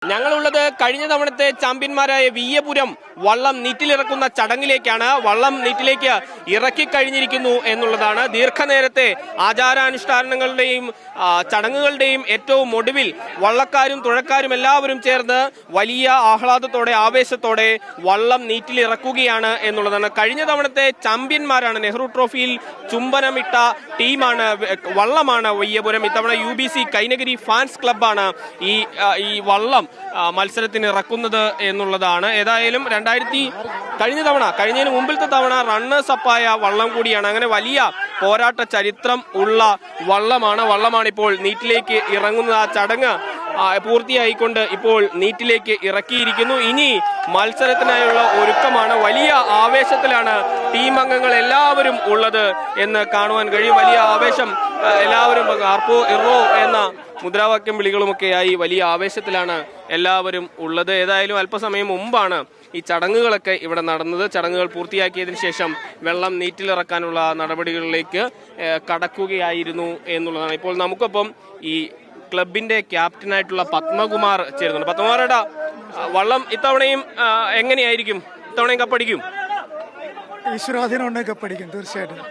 ഞങ്ങളുള്ളത് കഴിഞ്ഞ തവണത്തെ ചാമ്പ്യന്മാരായ വിയ്യപുരം വള്ളം നീറ്റിലിറക്കുന്ന ചടങ്ങിലേക്കാണ്. വള്ളം നീറ്റിലേക്ക് ഇറക്കി കഴിഞ്ഞിരിക്കുന്നു എന്നുള്ളതാണ്. ദീർഘനേരത്തെ ആചാരാനുഷ്ഠാനങ്ങളുടെയും ചടങ്ങുകളുടെയും ഏറ്റവും ഒടുവിൽ വള്ളക്കാരും തുഴക്കാരും എല്ലാവരും ചേർന്ന് വലിയ ആഹ്ലാദത്തോടെ ആവേശത്തോടെ വള്ളം നീറ്റിലിറക്കുകയാണ് എന്നുള്ളതാണ്. കഴിഞ്ഞ തവണത്തെ ചാമ്പ്യന്മാരാണ്, നെഹ്റു ട്രോഫിയിൽ ചുംബനമിട്ട ടീമാണ്, വള്ളമാണ് വിയ്യപുരം. ഇത്തവണ UBC കൈനഗിരി ഫാൻസ് ക്ലബ്ബാണ് ഈ വള്ളം മത്സരത്തിന് ഇറക്കുന്നത് എന്നുള്ളതാണ്. ഏതായാലും കഴിഞ്ഞതിന് മുമ്പിലത്തെ തവണ റണ്ണേഴ്സ് അപ്പായ വള്ളം കൂടിയാണ്. അങ്ങനെ വലിയ പോരാട്ട ചരിത്രം ഉള്ള വള്ളമാണ് ഇപ്പോൾ നീറ്റിലേക്ക് ഇറങ്ങുന്നത്. ആ ചടങ്ങ് പൂർത്തിയായിക്കൊണ്ട് ഇപ്പോൾ നീറ്റിലേക്ക് ഇറക്കിയിരിക്കുന്നു. ഇനി മത്സരത്തിനായുള്ള ഒരുക്കമാണ്. വലിയ ആവേശത്തിലാണ് ടീം അംഗങ്ങൾ എല്ലാവരും ഉള്ളത് എന്ന് കാണുവാൻ കഴിയും. വലിയ ആവേശം, എല്ലാവരും ആർപ്പോ ഇറോ എന്ന മുദ്രാവാക്യം വിളികളുമൊക്കെയായി വലിയ ആവേശത്തിലാണ് എല്ലാവരും ഉള്ളത്. ഏതായാലും അല്പസമയം മുമ്പാണ് ഈ ചടങ്ങുകളൊക്കെ ഇവിടെ നടന്നത്. ചടങ്ങുകൾ പൂർത്തിയാക്കിയതിനു ശേഷം വെള്ളം നീറ്റിലിറക്കാനുള്ള നടപടികളിലേക്ക് കടക്കുകയായിരുന്നു എന്നുള്ളതാണ്. ഇപ്പോൾ നമുക്കൊപ്പം ഈ ക്ലബിന്റെ ക്യാപ്റ്റനായിട്ടുള്ള പത്മകുമാർ ചേരുന്നുണ്ട്. പത്മകുമാരുടെ വള്ളം ഇത്തവണയും എങ്ങനെയായിരിക്കും? ഇത്തവണയും കപ്പടിക്കും? ഈശ്വരാധീനം ഉണ്ടെങ്കിൽ കപ്പടിക്കും തീർച്ചയായിട്ടും.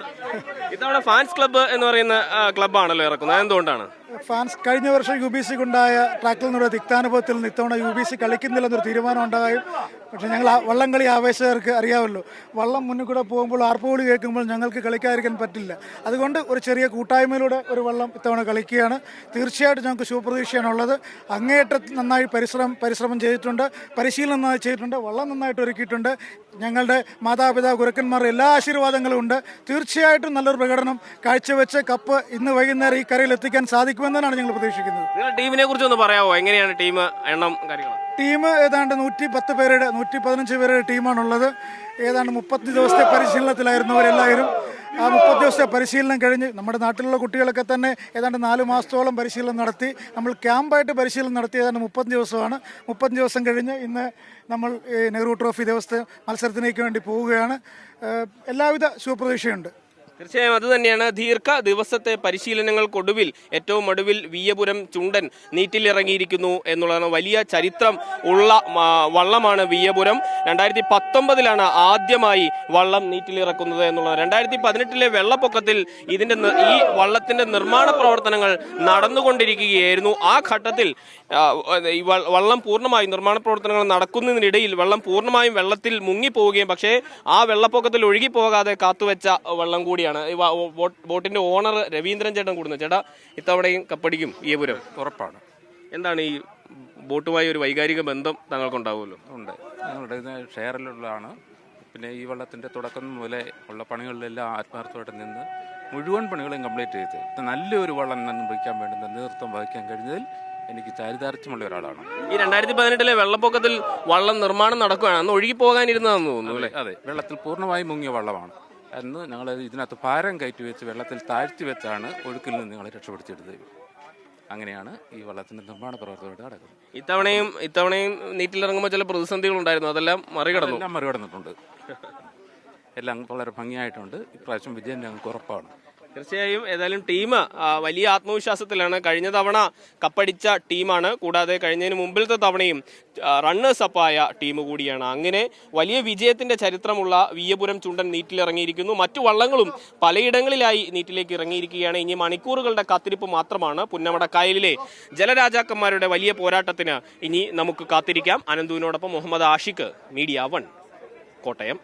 ഇത്തവണ ഫാൻസ് ക്ലബ്ബ് എന്ന് പറയുന്ന ക്ലബ്ബാണല്ലോ ഇറക്കുന്നത്. എന്തുകൊണ്ടാണ്? ഫാൻസ് കഴിഞ്ഞ വർഷം UBCക്ക് ഉണ്ടായ ട്രാക്കിൽ നിന്നുള്ള തിക്താനുഭവത്തിൽ നിന്ന് ഇത്തവണ UBC കളിക്കുന്നില്ലെന്നൊരു തീരുമാനം ഉണ്ടായും. പക്ഷേ ഞങ്ങൾ വള്ളംകളി ആവേശകർക്ക് അറിയാമല്ലോ, വള്ളം മുന്നിൽ കൂടെ പോകുമ്പോൾ ആർപ്പുവിളി കേൾക്കുമ്പോൾ ഞങ്ങൾക്ക് കളിക്കാതിരിക്കാൻ പറ്റില്ല. അതുകൊണ്ട് ഒരു ചെറിയ കൂട്ടായ്മയിലൂടെ ഒരു വള്ളം ഇത്തവണ കളിക്കുകയാണ്. തീർച്ചയായിട്ടും ഞങ്ങൾക്ക് ശുഭപ്രതീക്ഷയാണുള്ളത്. അങ്ങേയറ്റം നന്നായി പരിശ്രമം ചെയ്തിട്ടുണ്ട്, പരിശീലനം നന്നായി ചെയ്തിട്ടുണ്ട്, വള്ളം നന്നായിട്ട് ഒരുക്കിയിട്ടുണ്ട്. ഞങ്ങളുടെ മാതാപിതാ ഗുരുക്കന്മാരുടെ എല്ലാ ആശീർവാദങ്ങളും ഉണ്ട്. തീർച്ചയായിട്ടും നല്ലൊരു പ്രകടനം കാഴ്ചവെച്ച് കപ്പ് ഇന്ന് വൈകുന്നേരം ഈ കരയിൽ എത്തിക്കാൻ സാധിക്കുമെന്നാണ് ഞങ്ങൾ പ്രതീക്ഷിക്കുന്നത്. ടീമിനെ കുറിച്ച് ഒന്ന് പറയാമോ? എങ്ങനെയാണ് ടീം എണ്ണം, കാര്യങ്ങൾ? ടീം ഏതാണ്ട് 115 പേരുടെ ടീമാണുള്ളത്. ഏതാണ്ട് 30 ദിവസത്തെ പരിശീലനത്തിലായിരുന്നു അവരെല്ലാവരും. ആ 30 ദിവസത്തെ പരിശീലനം കഴിഞ്ഞ് നമ്മുടെ നാട്ടിലുള്ള കുട്ടികളൊക്കെ തന്നെ ഏതാണ്ട് 4 മാസത്തോളം പരിശീലനം നടത്തി. നമ്മൾ ക്യാമ്പായിട്ട് പരിശീലനം നടത്തി ഏതാണ്ട് 30 ദിവസമാണ്. 30 ദിവസം കഴിഞ്ഞ് ഇന്ന് നമ്മൾ നെഹ്റു ട്രോഫി ദിവസത്തെ മത്സരത്തിലേക്ക് വേണ്ടി പോവുകയാണ്. എല്ലാവിധ ശുഭപ്രതീക്ഷയുണ്ട്. തീർച്ചയായും അത് തന്നെയാണ്. ദീർഘ ദിവസത്തെ പരിശീലനങ്ങൾക്കൊടുവിൽ ഏറ്റവും ഒടുവിൽ വിയ്യപുരം ചുണ്ടൻ നീറ്റിലിറങ്ങിയിരിക്കുന്നു എന്നുള്ളതാണ്. വലിയ ചരിത്രം ഉള്ള വള്ളമാണ് വിയ്യപുരം. 2019 ആദ്യമായി വള്ളം നീറ്റിലിറക്കുന്നത് എന്നുള്ളത്. 2018 വെള്ളപ്പൊക്കത്തിൽ ഈ വള്ളത്തിന്റെ നിർമ്മാണ പ്രവർത്തനങ്ങൾ നടന്നുകൊണ്ടിരിക്കുകയായിരുന്നു. ആ ഘട്ടത്തിൽ ഈ വള്ളം പൂർണ്ണമായും നിർമ്മാണ പ്രവർത്തനങ്ങൾ നടക്കുന്നതിനിടയിൽ വെള്ളം പൂർണ്ണമായും വെള്ളത്തിൽ മുങ്ങിപ്പോവുകയും പക്ഷേ ആ വെള്ളപ്പൊക്കത്തിൽ ഒഴുകിപ്പോകാതെ കാത്തുവെച്ച വള്ളം കൂടിയാണ്. ബോട്ടിന്റെ ഓണർ രവീന്ദ്രൻ ചേട്ടൻ കൂടുന്നത്. ചേട്ടാ, ഇത്തവണയും കപ്പടിക്കും വിയ്യപുരം? ഉറപ്പാണ്. എന്താണ് ഈ ബോട്ടുമായി ഒരു വൈകാരിക ബന്ധം താങ്കൾക്കുണ്ടാവുമല്ലോ? ഉണ്ട്, ഞങ്ങളുടെ ഷെയറിലുള്ളതാണ്. പിന്നെ ഈ വള്ളത്തിന്റെ തുടക്കം മുതലേ ഉള്ള പണികളിലെല്ലാം ആത്മാർത്ഥമായിട്ട് നിന്ന് മുഴുവൻ പണികളും കംപ്ലീറ്റ് ചെയ്ത് നല്ലൊരു വള്ളം നിർമ്മിക്കാൻ വേണ്ടുന്ന നേതൃത്വം വഹിക്കാൻ കഴിഞ്ഞതിൽ എനിക്ക് ചാരിതാർത്ഥ്യമുള്ള ഒരാളാണ്. ഈ 2018 വെള്ളപ്പൊക്കത്തിൽ വള്ളം നിർമ്മാണം നടക്കുകയാണ്. അന്ന് ഒഴുകി പോകാനിരുന്നതെന്ന് തോന്നുന്നു അല്ലേ? അതെ, വെള്ളത്തിൽ പൂർണ്ണമായി മുങ്ങിയ വള്ളമാണ്. അന്ന് ഞങ്ങൾ ഇതിനകത്ത് ഭാരം കയറ്റി വെച്ച് വെള്ളത്തിൽ താഴ്ത്തി വെച്ചാണ് ഒഴുക്കിൽ നിന്ന് ഞങ്ങളെ രക്ഷപ്പെടുത്തിയെടുത്തത്. അങ്ങനെയാണ് ഈ വള്ളത്തിന്റെ നിർമ്മാണ പ്രവർത്തനമായിട്ട് നടക്കുന്നത്. ഇത്തവണയും നീറ്റിലിറങ്ങുമ്പോൾ ചില പ്രതിസന്ധികൾ ഉണ്ടായിരുന്നു, അതെല്ലാം മറികടന്നിട്ടുണ്ട്. എല്ലാം വളരെ ഭംഗിയായിട്ടുണ്ട്. ഇപ്രാവശ്യം വിജയം ഞങ്ങൾക്ക് ഉറപ്പാണ്. തീർച്ചയായും. ഏതായാലും ടീം വലിയ ആത്മവിശ്വാസത്തിലാണ്. കഴിഞ്ഞ തവണ കപ്പടിച്ച ടീമാണ്. കൂടാതെ കഴിഞ്ഞതിന് മുമ്പിലത്തെ തവണയും റണ്ണേഴ്സ് അപ്പായ ടീം കൂടിയാണ്. അങ്ങനെ വലിയ വിജയത്തിന്റെ ചരിത്രമുള്ള വിയ്യപുരം ചുണ്ടൻ നീറ്റിലിറങ്ങിയിരിക്കുന്നു. മറ്റു വള്ളങ്ങളും പലയിടങ്ങളിലായി നീറ്റിലേക്ക് ഇറങ്ങിയിരിക്കുകയാണ്. ഇനി മണിക്കൂറുകളുടെ കാത്തിരിപ്പ് മാത്രമാണ്. പുന്നമട കായലിലെ ജലരാജാക്കന്മാരുടെ വലിയ പോരാട്ടത്തിന് ഇനി നമുക്ക് കാത്തിരിക്കാം. അനന്തുവിനോടൊപ്പം മുഹമ്മദ് ആഷിഖ്, മീഡിയ 1, കോട്ടയം.